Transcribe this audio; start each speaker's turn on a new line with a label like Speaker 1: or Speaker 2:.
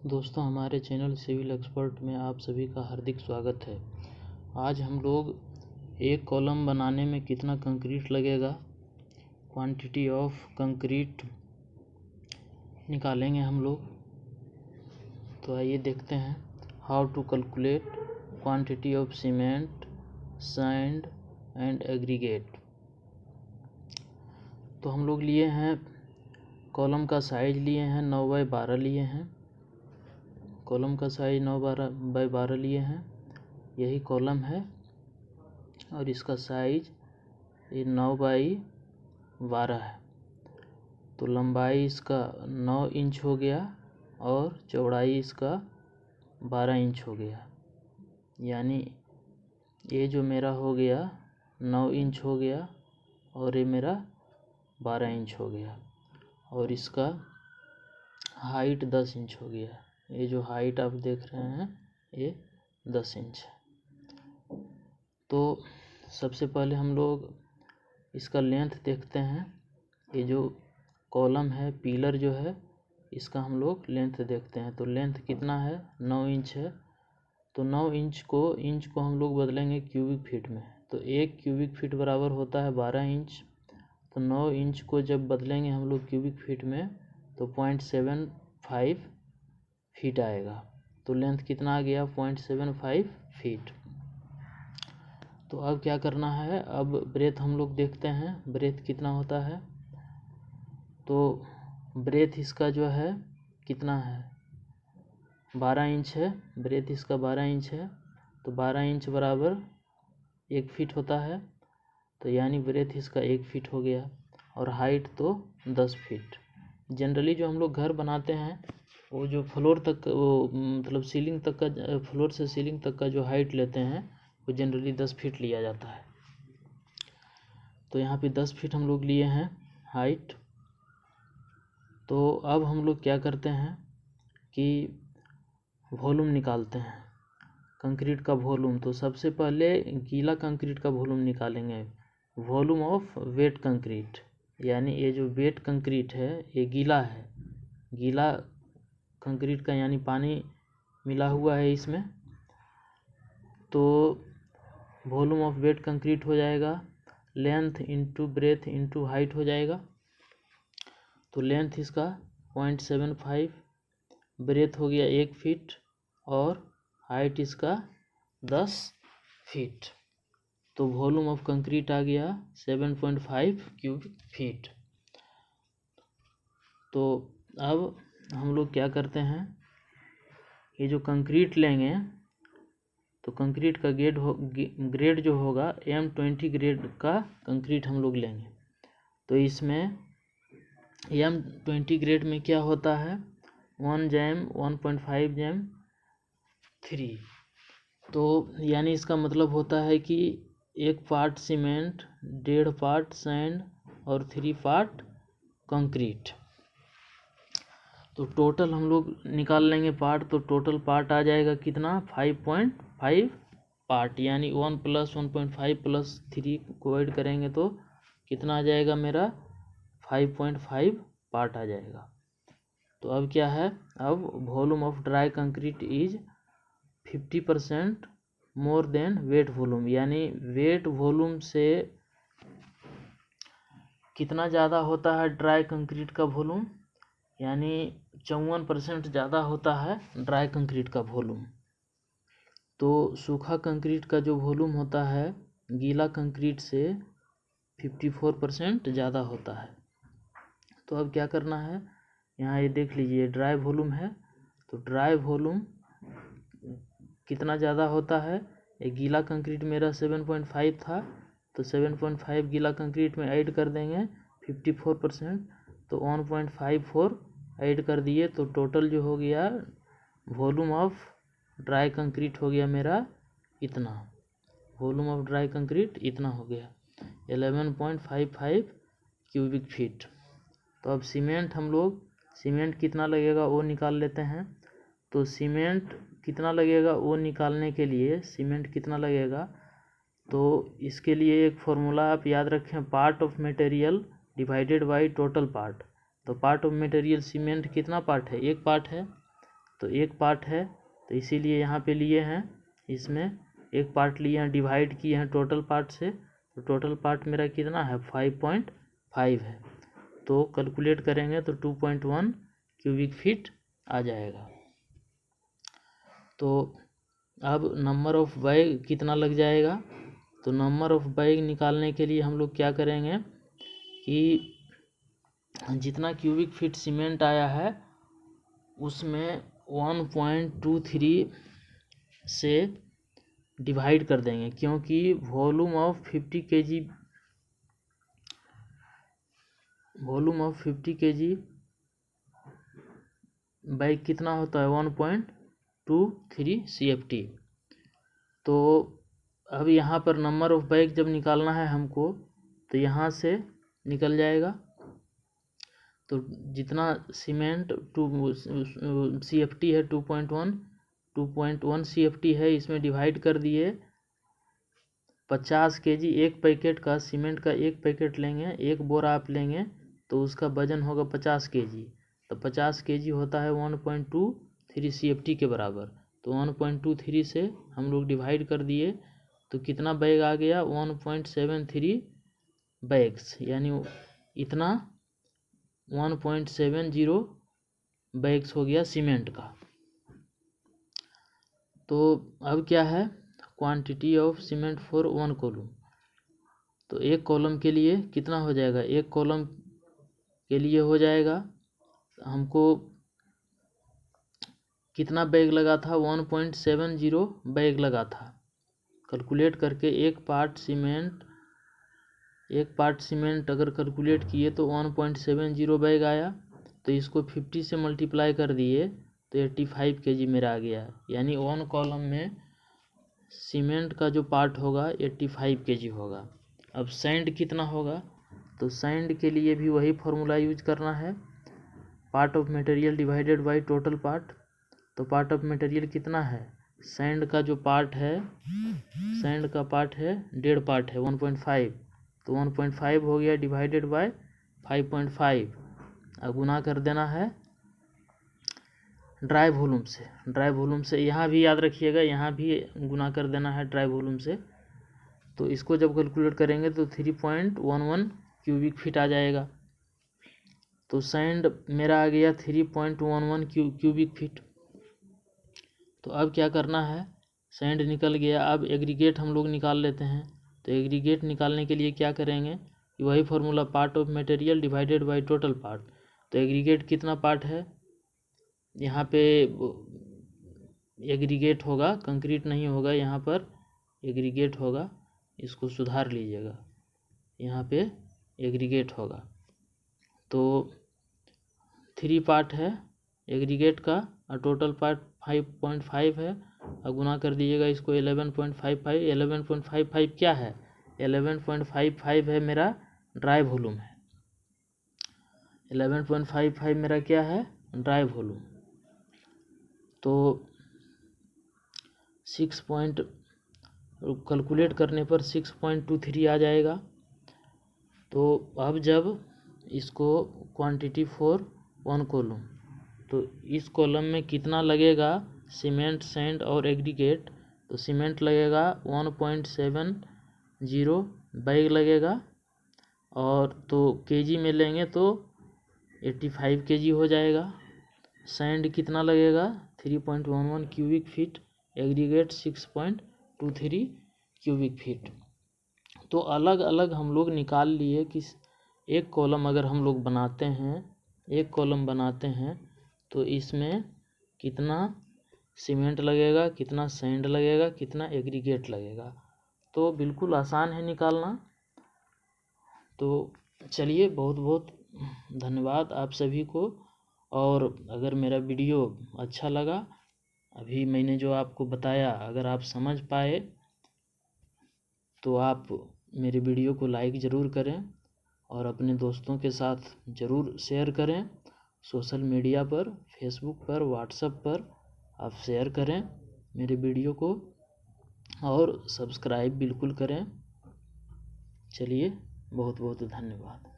Speaker 1: दोस्तों, हमारे channel civil expert में आप सभी का हार्दिक स्वागत है। आज हम लोग एक कॉलम बनाने में कितना कंक्रीट लगेगा, क्वांटिटी ऑफ कंक्रीट निकालेंगे हम लोग। तो आइए देखते हैं how to calculate quantity of cement, sand and aggregate. तो हम लोग लिए हैं कॉलम का साइज लिए हैं 9x12 लिए हैं। कॉलम का साइज 9x12 लिए हैं, यही कॉलम है और इसका साइज ये 9x12 है। तो लंबाई इसका 9 इंच हो गया और चौड़ाई इसका 12 इंच हो गया, यानी ये जो मेरा हो गया 9 इंच हो गया और ये मेरा 12 इंच हो गया और इसका हाइट 10 इंच हो गया। ये जो हाइट आप देख रहे हैं ये 10 इंच है। तो सबसे पहले हम लोग इसका लेंथ देखते हैं। ये जो कॉलम है, पिलर जो है, इसका हम लोग लेंथ देखते हैं। तो लेंथ कितना है, 9 इंच है। तो 9 इंच को हम लोग बदलेंगे क्यूबिक फीट में। तो 1 क्यूबिक फीट बराबर होता है 12 इंच। तो 9 इंच को जब बदलेंगे हम लोग क्यूबिक फीट में तो 0.75 फीट आएगा। तो लेंथ कितना आ गया, 0.75 फीट। तो अब क्या करना है, अब ब्रेथ हम लोग देखते हैं ब्रेथ कितना होता है। तो ब्रेथ इसका जो है कितना है, 12 इंच है। ब्रेथ इसका 12 इंच है। तो 12 इंच बराबर 1 फीट होता है। तो यानी ब्रेथ इसका 1 फीट हो गया और हाइट तो 10 फीट। जनरली जो हम लोग घर बनाते हैं वो जो फ्लोर तक मतलब सीलिंग तक का, फ्लोर से सीलिंग तक का जो हाइट लेते हैं वो जनरली 10 फीट लिया जाता है। तो यहाँ पे 10 फीट हम लोग लिए हैं हाइट। तो अब हम लोग क्या करते हैं कि वॉल्यूम निकालते हैं, कंक्रीट का वॉल्यूम। तो सबसे पहले गीला कंक्रीट का वॉल्यूम निकालेंगे, वॉल्यूम ऑफ वेट कंक्रीट। यानी ये जो वेट कंक्रीट है ये गीला है, गीला कंक्रीट का, यानी पानी मिला हुआ है इसमें। तो वॉल्यूम ऑफ वेट कंक्रीट हो जाएगा length into breadth into height हो जाएगा। तो लेंथ इसका 0.75, ब्रेथ हो गया 1 फीट और हाइट इसका 10 फीट। तो वॉल्यूम ऑफ कंक्रीट आ गया 7.5 क्यूबिक फीट। तो अब हम लोग क्या करते हैं, ये जो कंक्रीट लेंगे तो कंक्रीट का ग्रेड जो होगा M20 ग्रेड का कंक्रीट हम लोग लेंगे। तो इसमें M20 ग्रेड में क्या होता है, 1 जैम 1.5 जैम 3। तो यानी इसका मतलब होता है कि 1 पार्ट सीमेंट, 1.5 पार्ट सैंड और 3 पार्ट कंक्रीट। तो टोटल हम लोग निकाल लेंगे पार्ट। तो टोटल पार्ट आ जाएगा कितना, 5.5 पार्ट। यानी 1 + 1.5 + 3 को ऐड करेंगे तो कितना आ जाएगा मेरा, 5.5 पार्ट आ जाएगा। तो अब क्या है, अब volume of dry concrete is 50% more than wet volume. यानी वेट वॉल्यूम से कितना ज़्यादा होता है ड्राई कंक्रीट का वॉल्यूम, यानी 54% ज़्यादा होता है ड्राई कंक्रीट का वॉल्यूम। तो सूखा कंक्रीट का जो वॉल्यूम होता है गीला कंक्रीट से 54% ज़्यादा होता है। तो अब क्या करना है, यहाँ ये देख लीजिए ड्राई वॉल्यूम है। तो ड्राई वॉल्यूम कितना ज़्यादा होता है, ये गीला कंक्रीट मेरा 7.5 था। तो 7.5 गीला कंक्रीट में ऐड कर देंगे 54%। तो 1.54 ऐड कर दिए। तो टोटल जो हो गया वॉल्यूम ऑफ ड्राई कंक्रीट हो गया मेरा इतना, वॉल्यूम ऑफ ड्राई कंक्रीट इतना हो गया 11.55 क्यूबिक फीट। तो अब सीमेंट हम लोग, सीमेंट कितना लगेगा वो निकाल लेते हैं। तो सीमेंट कितना लगेगा वो निकालने के लिए, सीमेंट कितना लगेगा, तो इसके लिए एक फॉर्मूला आप याद रखें, part of material divided by total part. तो पार्ट ऑफ मटेरियल सीमेंट कितना पार्ट है, 1 पार्ट है। तो एक पार्ट है, तो इसीलिए यहाँ पे लिए हैं, इसमें एक पार्ट लिए हैं, डिवाइड किए हैं टोटल पार्ट से, तो टोटल पार्ट मेरा कितना है 5.5 है। तो कैलकुलेट करेंगे तो 2.1 क्यूबिक फीट आ जाएगा। तो अब नंबर ऑफ बैग कितना लग जाएगा, तो नंबर ऑफ बैग निकालने के लिए हम लोग क्या करेंगे कि जितना क्यूबिक फीट सीमेंट आया है उसमें 1.23 से डिवाइड कर देंगे, क्योंकि वॉल्यूम ऑफ 50 kg बैग कितना होता है 1.23 CFT। तो अब यहाँ पर नंबर ऑफ बैग जब निकालना है हमको, तो यहाँ से निकल जाएगा, तो जितना सीमेंट 2 CFT है 2.1 CFT है, इसमें डिवाइड कर दिए 50 kg। एक पैकेट का सीमेंट का एक पैकेट लेंगे, एक बोरा आप लेंगे तो उसका वजन होगा 50 kg, तो 50 kg होता है 1.23 CFT के बराबर। तो 1.23 से हम लोग डिवाइड कर दिए तो कितना बैग आ गया 1.73 बैग्स, यानी इतना 1.70 बैग्स हो गया सीमेंट का। तो अब क्या है quantity of cement for 1 column, तो एक कॉलम के लिए कितना हो जाएगा, एक कॉलम के लिए हो जाएगा हमको कितना बैग लगा था 1.70 बैग लगा था। कैलकुलेट करके एक पार्ट सीमेंट अगर कैलकुलेट किए तो 1.70 बैग आया, तो इसको 50 से मल्टीप्लाई कर दिए तो 85 kg मेरा आ गया, यानी 1 कॉलम में सीमेंट का जो पार्ट होगा 85 kg होगा। अब सैंड कितना होगा, तो सैंड के लिए भी वही फॉर्मूला यूज करना है, part of material divided by total part. तो पार्ट ऑफ मटेरियल कितना है, सैंड का जो पार्ट है, सैंड का पार्ट है डेढ़ पार्ट है 1.5, तो 1.5 हो गया डिवाइडेड बाय 5.5, अब गुना कर देना है ड्राई वॉल्यूम से। ड्राई वॉल्यूम से यहाँ भी याद रखिएगा, यहाँ भी गुना कर देना है ड्राई वॉल्यूम से। तो इसको जब कैलकुलेट करेंगे तो 3.11 क्यूबिक फीट आ जाएगा। तो सैंड मेरा आ गया 3.11 क्यूबिक फीट। तो अब क्या करना है, सैंड निकल गया, अब एग्रीगेट हम लोग निकाल लेते हैं। तो एग्रीगेट निकालने के लिए क्या करेंगे कि वही formula, part of material divided by total part. तो एग्रीगेट कितना पार्ट है, यहाँ पे एग्रीगेट होगा, कंक्रीट नहीं होगा, यहाँ पर एग्रीगेट होगा, इसको सुधार लीजिएगा, यहाँ पे एग्रीगेट होगा। तो 3 पार्ट है एग्रीगेट का और टोटल पार्ट 5.5 है, और गुना कर दीजिएगा इसको 11.55। 11.55 क्या है, 11.55 है मेरा ड्राई वॉल्यूम है, 11.55 मेरा क्या है ड्राई वॉल्यूम। तो 6 कैलकुलेट करने पर 6.23 आ जाएगा। तो अब जब इसको क्वांटिटी फॉर 1 कॉलम, तो इस कॉलम में कितना लगेगा सीमेंट, सैंड और एग्रीगेट, तो सीमेंट लगेगा 1.70 बैग लगेगा, और तो केजी में लेंगे तो 85 kg हो जाएगा। सैंड कितना लगेगा 3.11 cubic feet, aggregate 6.23 cubic feet. तो अलग अलग हम लोग निकाल लिए कि एक कॉलम अगर हम लोग बनाते हैं, एक कॉलम बनाते हैं तो इसमें कितना सीमेंट लगेगा, कितना सैंड लगेगा, कितना एग्रीगेट लगेगा। तो बिल्कुल आसान है निकालना। तो चलिए, बहुत बहुत धन्यवाद आप सभी को। और अगर मेरा वीडियो अच्छा लगा, अभी मैंने जो आपको बताया, अगर आप समझ पाए तो आप मेरे वीडियो को लाइक ज़रूर करें और अपने दोस्तों के साथ ज़रूर शेयर करें। सोशल मीडिया पर, फेसबुक पर, व्हाट्सएप पर आप शेयर करें मेरे वीडियो को, और सब्सक्राइब बिल्कुल करें। चलिए, बहुत बहुत धन्यवाद।